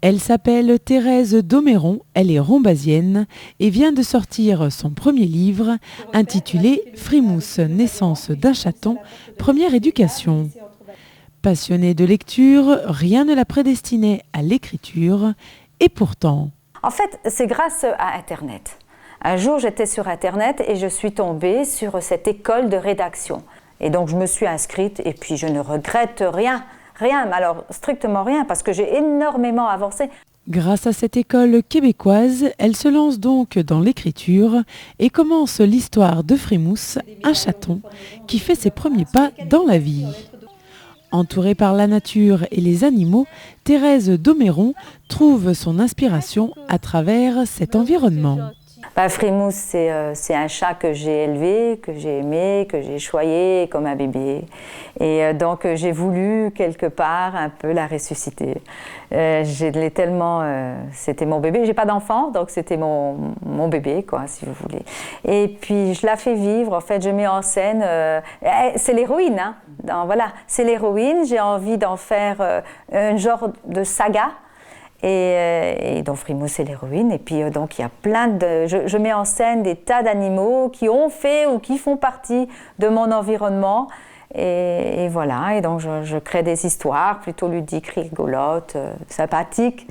Elle s'appelle Thérèse Doméron, elle est rombasienne et vient de sortir son premier livre intitulé Frimousse, naissance d'un chaton, première éducation. Passionnée de lecture, rien ne la prédestinait à l'écriture et pourtant... En fait, c'est grâce à Internet. Un jour, j'étais sur Internet et je suis tombée sur cette école de rédaction. Et donc, je me suis inscrite et puis je ne regrette rien. Rien, mais alors strictement rien, parce que j'ai énormément avancé. Grâce à cette école québécoise, elle se lance donc dans l'écriture et commence l'histoire de Frimousse, un chaton qui fait ses premiers pas dans la vie. Entourée par la nature et les animaux, Thérèse Doméron trouve son inspiration à travers cet environnement. Frimousse, c'est un chat que j'ai élevé, que j'ai aimé, que j'ai choyé comme un bébé. Et donc j'ai voulu quelque part un peu la ressusciter. C'était mon bébé. J'ai pas d'enfant, donc c'était mon bébé, quoi, si vous voulez. Et puis je la fais vivre. En fait, je mets en scène. C'est l'héroïne, hein. Voilà, c'est l'héroïne. J'ai envie d'en faire un genre de saga. Et donc Frimousse est l'héroïne, et puis donc il y a plein de... Je mets en scène des tas d'animaux qui ont fait ou qui font partie de mon environnement, et voilà, et donc je crée des histoires plutôt ludiques, rigolotes, sympathiques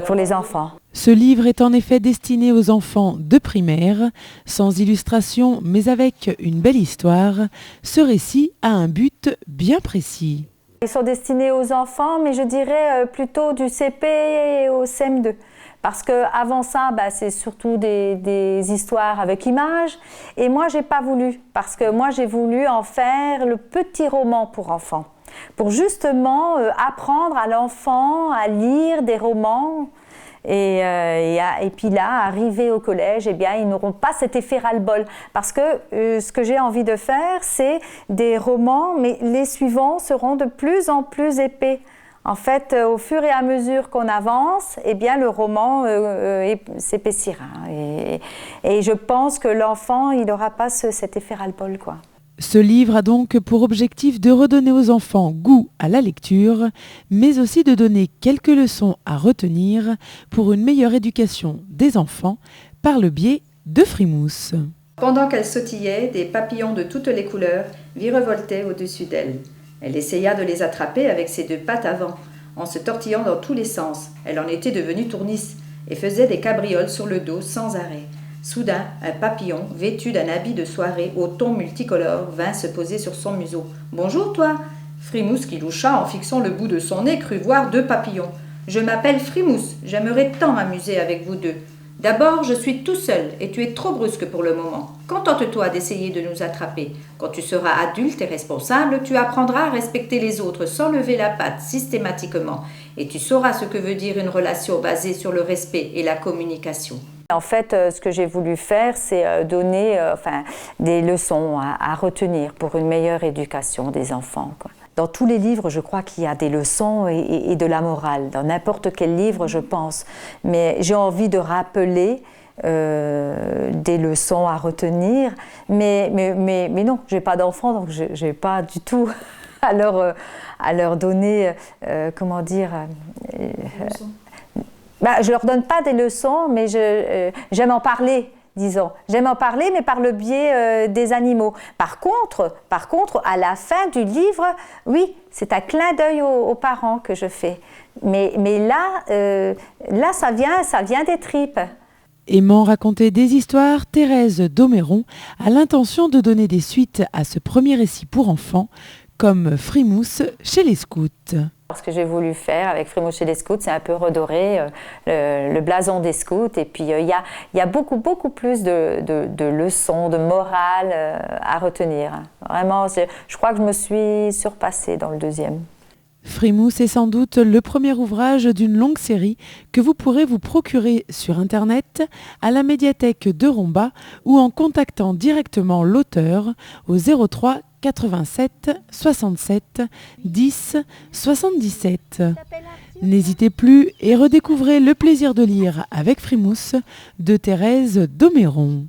pour les enfants. Ce livre est en effet destiné aux enfants de primaire, sans illustration mais avec une belle histoire. Ce récit a un but bien précis. Ils sont destinés aux enfants, mais je dirais plutôt du CP au CM2. Parce qu'avant ça, c'est surtout des histoires avec images. Et moi, je n'ai pas voulu, parce que moi, j'ai voulu en faire le petit roman pour enfants. Pour justement apprendre à l'enfant à lire des romans. Et puis là, arrivé au collège, eh bien, ils n'auront pas cet effet ras-le-bol. Parce que ce que j'ai envie de faire, c'est des romans, mais les suivants seront de plus en plus épais. En fait, au fur et à mesure qu'on avance, eh bien, le roman s'épaissira. Et je pense que l'enfant, il n'aura pas cet effet ras-le-bol, quoi. Ce livre a donc pour objectif de redonner aux enfants goût à la lecture, mais aussi de donner quelques leçons à retenir pour une meilleure éducation des enfants par le biais de Frimousse. Pendant qu'elle sautillait, des papillons de toutes les couleurs virevoltaient au-dessus d'elle. Elle essaya de les attraper avec ses deux pattes avant, en se tortillant dans tous les sens. Elle en était devenue tournisse et faisait des cabrioles sur le dos sans arrêt. Soudain, un papillon, vêtu d'un habit de soirée au ton multicolore, vint se poser sur son museau. « Bonjour, toi !» Frimousse, qui loucha en fixant le bout de son nez, crut voir deux papillons. « Je m'appelle Frimousse, j'aimerais tant m'amuser avec vous deux. D'abord, je suis tout seul et tu es trop brusque pour le moment. Contente-toi d'essayer de nous attraper. Quand tu seras adulte et responsable, tu apprendras à respecter les autres sans lever la patte systématiquement et tu sauras ce que veut dire une relation basée sur le respect et la communication. » En fait, ce que j'ai voulu faire, c'est donner des leçons à retenir pour une meilleure éducation des enfants, quoi. Dans tous les livres, je crois qu'il y a des leçons et de la morale. Dans n'importe quel livre, je pense. Mais j'ai envie de rappeler des leçons à retenir. Mais non, je n'ai pas d'enfants, donc je n'ai pas du tout à leur donner, comment dire... je ne leur donne pas des leçons, mais j'aime en parler, disons. J'aime en parler, mais par le biais des animaux. Par contre, à la fin du livre, oui, c'est un clin d'œil aux parents que je fais. Mais là, ça vient des tripes. Aimant raconter des histoires, Thérèse Doméron a l'intention de donner des suites à ce premier récit pour enfants, comme Frimousse chez les scouts. Ce que j'ai voulu faire avec Frimousse chez les scouts, c'est un peu redorer le blason des scouts. Et puis, il y a beaucoup plus de leçons, de morale à retenir. Vraiment, je crois que je me suis surpassée dans le deuxième. Frimousse est sans doute le premier ouvrage d'une longue série que vous pourrez vous procurer sur Internet, à la médiathèque de Romba ou en contactant directement l'auteur au 03 87 67 10 77. N'hésitez plus et redécouvrez le plaisir de lire avec Frimousse de Thérèse Doméron.